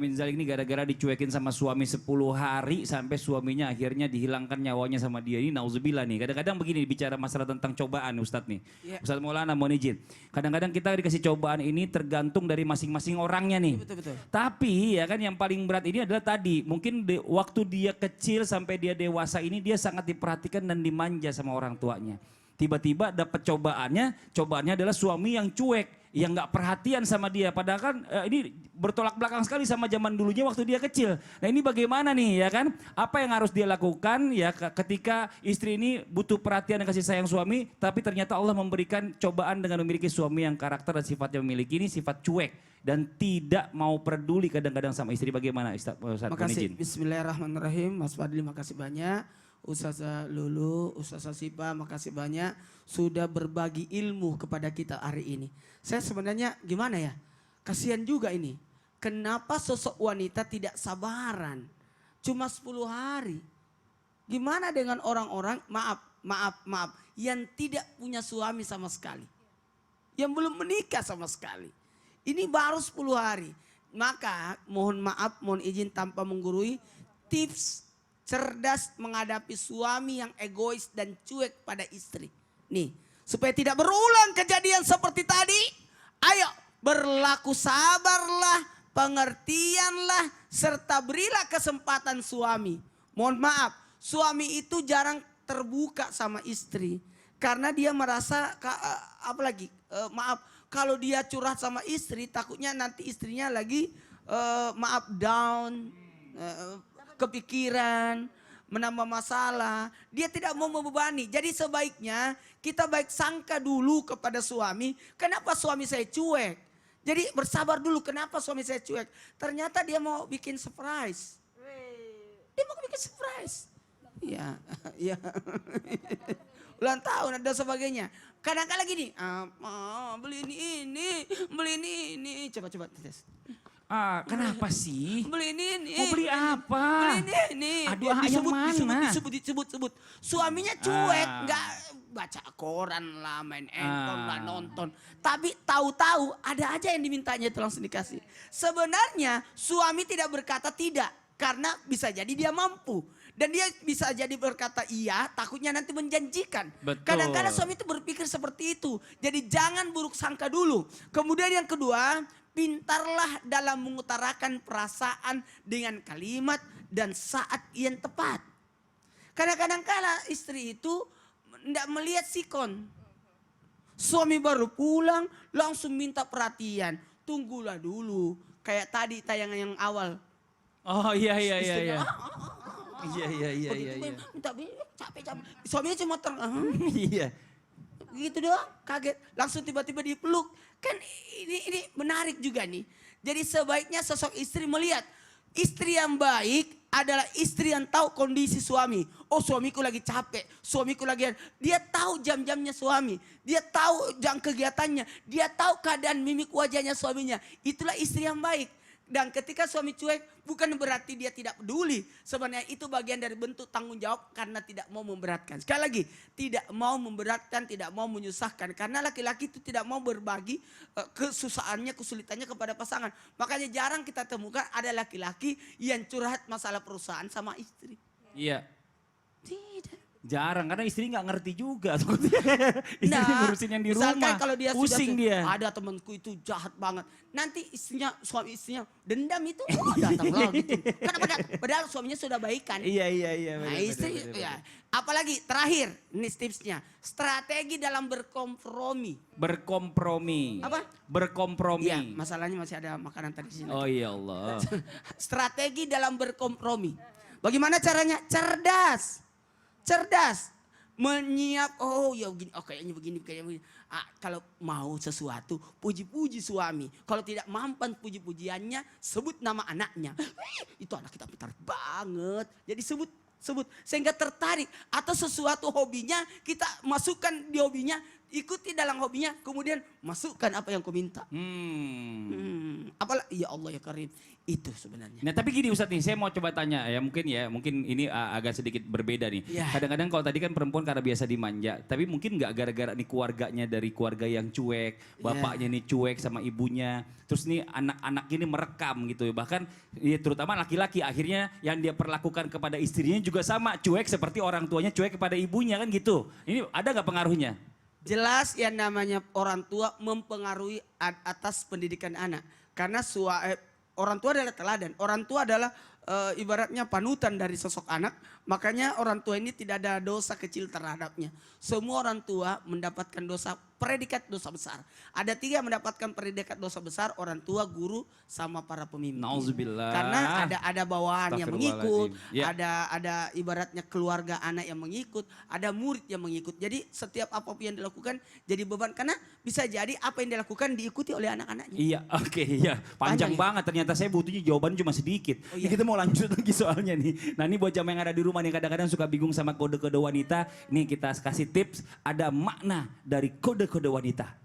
min dzalik ini gara-gara dicuekin sama suami 10 hari sampai suaminya akhirnya dihilangkan nyawanya sama dia. Ini nauzubillah nih. Kadang-kadang begini bicara masalah tentang cobaan Ustadz nih. Ustadz Maulana mohon izin. Kadang-kadang kita dikasih cobaan ini tergantung dari masing-masing orangnya nih. Betul. Tapi ya kan yang paling berat ini adalah tadi. Mungkin waktu dia kecil sampai dia dewasa ini dia sangat diperhatikan dan dimanja sama orang tuanya. Tiba-tiba dapat cobaannya adalah suami yang cuek, yang nggak perhatian sama dia. Padahal kan ini bertolak belakang sekali sama zaman dulunya waktu dia kecil. Nah ini bagaimana nih ya kan? Apa yang harus dia lakukan ya ketika istri ini butuh perhatian dan kasih sayang suami, tapi ternyata Allah memberikan cobaan dengan memiliki suami yang karakter dan sifatnya memiliki ini sifat cuek dan tidak mau peduli kadang-kadang sama istri. Bagaimana Ustaz? Makasih. Bismillahirrahmanirrahim. Mas Fadli makasih banyak. Ustazah Lulu, Ustazah Sipa, makasih banyak sudah berbagi ilmu kepada kita hari ini. Saya sebenarnya gimana ya, kasihan juga ini. Kenapa sosok wanita tidak sabaran? Cuma 10 hari. Gimana dengan orang-orang, maaf, yang tidak punya suami sama sekali. Yang belum menikah sama sekali. Ini baru 10 hari. Maka mohon maaf, mohon izin tanpa menggurui, tips cerdas menghadapi suami yang egois dan cuek pada istri. Nih, supaya tidak berulang kejadian seperti tadi, ayo berlaku sabarlah, pengertianlah, serta berilah kesempatan suami. Mohon maaf, suami itu jarang terbuka sama istri. Karena dia merasa, kalau dia curhat sama istri, takutnya nanti istrinya lagi down, kepikiran, menambah masalah. Dia tidak mau membebani. Jadi sebaiknya kita baik sangka dulu kepada suami. Kenapa suami saya cuek? Jadi bersabar dulu kenapa suami saya cuek. Ternyata dia mau bikin surprise. Dia mau bikin surprise. Iya, iya. Ulang tahun dan sebagainya. Kadang-kadang gini, beli ini, beli ini. Coba tes. Kenapa sih? Beli ini. Mau beli apa? Beli ini. Aduh, yang mana? Disebut. Suaminya cuek, nggak baca koran lah, main handphone lah, nonton. Tapi tahu-tahu ada aja yang dimintanya itu langsung dikasih. Sebenarnya suami tidak berkata tidak, karena bisa jadi dia mampu. Dan dia bisa jadi berkata iya, takutnya nanti menjanjikan. Kadang-kadang suami itu berpikir seperti itu. Jadi jangan buruk sangka dulu. Kemudian yang kedua, pintarlah dalam mengutarakan perasaan dengan kalimat dan saat yang tepat. Kadang-kadang kala istri itu tidak melihat sikon. Suami baru pulang langsung minta perhatian. Tunggulah dulu. Kayak tadi tayangan yang awal. Oh iya. Iya. Minta capek. Suaminya cuma Iya. Gitu doang, kaget. Langsung tiba-tiba dipeluk. Kan ini menarik juga nih. Jadi sebaiknya sosok istri melihat. Istri yang baik adalah istri yang tahu kondisi suami. Oh suamiku lagi capek, suamiku lagi... Dia tahu jam-jamnya suami. Dia tahu jam kegiatannya. Dia tahu keadaan mimik wajahnya suaminya. Itulah istri yang baik. Dan ketika suami cuek bukan berarti dia tidak peduli. Sebenarnya itu bagian dari bentuk tanggung jawab karena tidak mau memberatkan. Sekali lagi, tidak mau memberatkan, tidak mau menyusahkan. Karena laki-laki itu tidak mau berbagi kesusahannya, kesulitannya kepada pasangan. Makanya jarang kita temukan ada laki-laki yang curhat masalah perusahaan sama istri. Iya. Tidak. Jarang karena istri nggak ngerti juga. Istri ngurusin yang di rumah. Kalau dia pusing dia. Ada temanku itu jahat banget. Nanti suami istrinya dendam itu datang lagi gitu. Padahal suaminya sudah baikan. Iya. Nah istri ya. Apalagi terakhir ini tipsnya. Strategi dalam berkompromi. Apa? Berkompromi. Iya, masalahnya masih ada makanan tadi di sini. Oh iya Allah. Strategi dalam berkompromi. Bagaimana caranya? Cerdas. Menyiap, kayaknya begini. Kalau mau sesuatu, puji-puji suami. Kalau tidak mampan puji-pujiannya, sebut nama anaknya. Itu anak kita pintar banget. Jadi sebut. Sehingga tertarik. Atau sesuatu hobinya, kita masukkan di hobinya. ikuti dalam hobinya, kemudian masukkan apa yang kau minta. Apalah, ya Allah ya Karim, itu sebenarnya. Nah tapi gini Ustadz nih, saya mau coba tanya mungkin ini agak sedikit berbeda nih. Ya. Kadang-kadang kalau tadi kan perempuan karena biasa dimanja, tapi mungkin nggak gara-gara nih keluarganya dari keluarga yang cuek, bapaknya nih cuek sama ibunya, terus nih anak-anak ini merekam gitu ya. Bahkan ya, terutama laki-laki akhirnya yang dia perlakukan kepada istrinya juga sama, cuek seperti orang tuanya cuek kepada ibunya kan gitu. Ini ada nggak pengaruhnya? Jelas yang namanya orang tua mempengaruhi atas pendidikan anak. Karena orang tua adalah teladan, orang tua adalah ibaratnya panutan dari sosok anak. Makanya orang tua ini tidak ada dosa kecil terhadapnya. Semua orang tua mendapatkan dosa, predikat dosa besar. Ada 3 mendapatkan predikat dosa besar, orang tua, guru, sama para pemimpin. Nauzubillah. Karena ada bawahan yang mengikut, Ya. ada ibaratnya keluarga anak yang mengikut, ada murid yang mengikut. Jadi setiap apapun yang dilakukan jadi beban. Karena bisa jadi apa yang dilakukan diikuti oleh anak-anaknya. Iya, oke, iya. Panjang Panjang ya? banget ternyata saya butuhnya jawaban cuma sedikit. Oh, Ini iya. kita mau lanjut lagi soalnya nih. Nah ini buat jamaah yang ada di rumah nih kadang-kadang suka bingung sama kode-kode wanita. Nih kita kasih tips, ada makna dari kode-kode wanita.